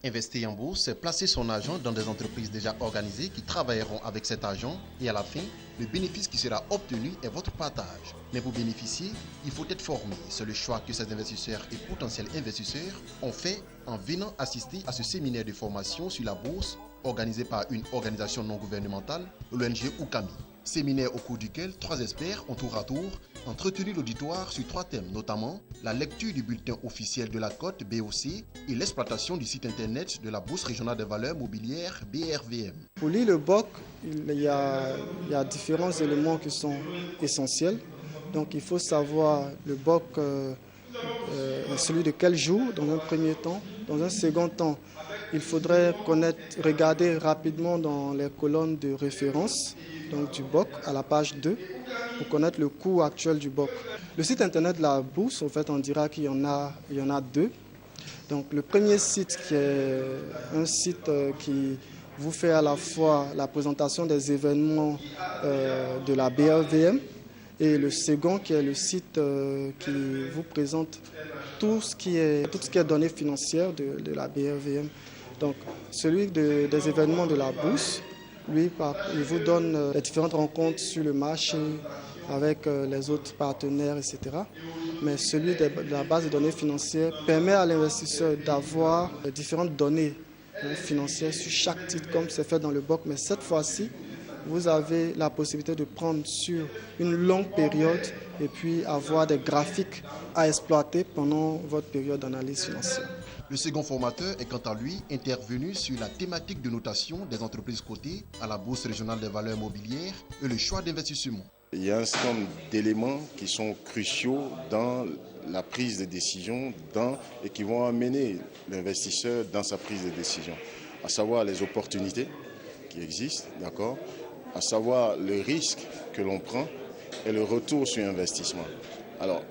Investir en bourse, c'est placer son argent dans des entreprises déjà organisées qui travailleront avec cet argent et à la fin, le bénéfice qui sera obtenu est votre partage. Mais pour bénéficier, il faut être formé. C'est le choix que ces investisseurs et potentiels investisseurs ont fait en venant assister à ce séminaire de formation sur la bourse organisé par une organisation non gouvernementale, l'ONG Oukami. Séminaire au cours duquel 3 experts ont tour à tour entretenu l'auditoire sur 3 thèmes, notamment la lecture du bulletin officiel de la cote BOC et l'exploitation du site internet de la Bourse régionale des valeurs mobilières BRVM. Pour lire le BOC, il y a différents éléments qui sont essentiels. Donc il faut savoir le BOC, celui de quel jour dans un premier temps. Dans un second temps, il faudrait regarder rapidement dans les colonnes de référence donc du BOC à la page 2 pour connaître le cours actuel du BOC. Le site internet de la bourse, en fait, on dira qu'il y en a 2. Donc le premier site qui est un site qui vous fait à la fois la présentation des événements de la BRVM et le second qui est le site qui vous présente tout ce qui est données financières de la BRVM. Donc celui des événements de la bourse, lui, il vous donne les différentes rencontres sur le marché avec les autres partenaires, etc. Mais celui de la base de données financières permet à l'investisseur d'avoir différentes données financières sur chaque titre, comme c'est fait dans le BOC. Mais cette fois-ci, vous avez la possibilité de prendre sur une longue période et puis avoir des graphiques à exploiter pendant votre période d'analyse financière. Le second formateur est quant à lui intervenu sur la thématique de notation des entreprises cotées à la Bourse régionale des valeurs mobilières et le choix d'investissement. Il y a un certain nombre d'éléments qui sont cruciaux dans la prise de décision et qui vont amener l'investisseur dans sa prise de décision, à savoir les opportunités qui existent, d'accord, à savoir le risque que l'on prend et le retour sur investissement. Alors,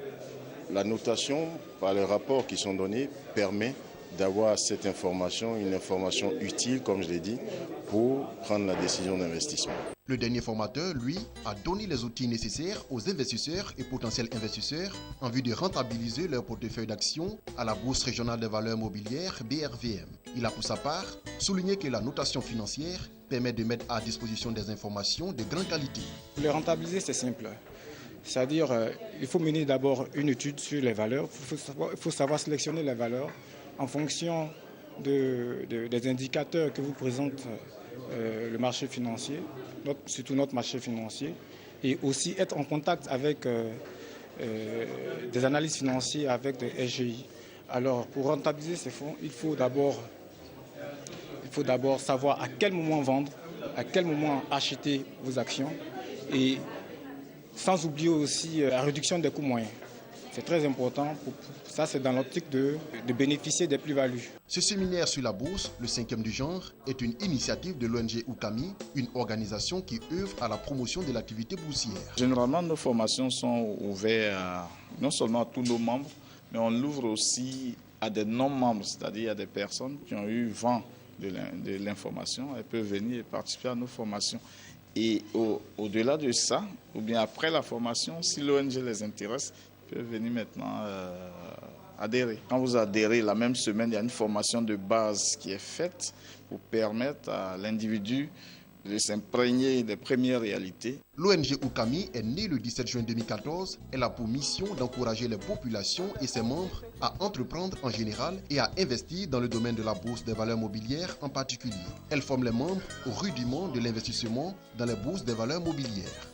la notation, par les rapports qui sont donnés, permet d'avoir cette information, une information utile, comme je l'ai dit, pour prendre la décision d'investissement. Le dernier formateur, lui, a donné les outils nécessaires aux investisseurs et potentiels investisseurs en vue de rentabiliser leur portefeuille d'actions à la Bourse régionale des valeurs mobilières BRVM. Il a pour sa part souligné que la notation financière permet de mettre à disposition des informations de grande qualité. Pour les rentabiliser, c'est simple. C'est-à-dire, il faut mener d'abord une étude sur les valeurs. Il faut savoir sélectionner les valeurs en fonction des indicateurs que vous présente le marché financier, surtout notre marché financier, et aussi être en contact avec des analystes financiers, avec des SGI. Alors, pour rentabiliser ces fonds, il faut d'abord savoir à quel moment vendre, à quel moment acheter vos actions, et sans oublier aussi la réduction des coûts moyens. C'est très important. Ça, c'est dans l'optique de bénéficier des plus-values. Ce séminaire sur la bourse, le 5e du genre, est une initiative de l'ONG Oukami, une organisation qui œuvre à la promotion de l'activité boursière. Généralement, nos formations sont ouvertes non seulement à tous nos membres, mais on l'ouvre aussi à des non-membres, c'est-à-dire à des personnes qui ont eu vent de l'information. Elles peuvent venir et participer à nos formations. Et au-delà de ça, ou bien après la formation, si l'ONG les intéresse, ils peuvent venir maintenant adhérer. Quand vous adhérez, la même semaine, il y a une formation de base qui est faite pour permettre à l'individu de s'imprégner des premières réalités. L'ONG Oukami est née le 17 juin 2014. Elle a pour mission d'encourager les populations et ses membres à entreprendre en général et à investir dans le domaine de la bourse des valeurs mobilières en particulier. Elle forme les membres au rudiment de l'investissement dans les bourses des valeurs mobilières.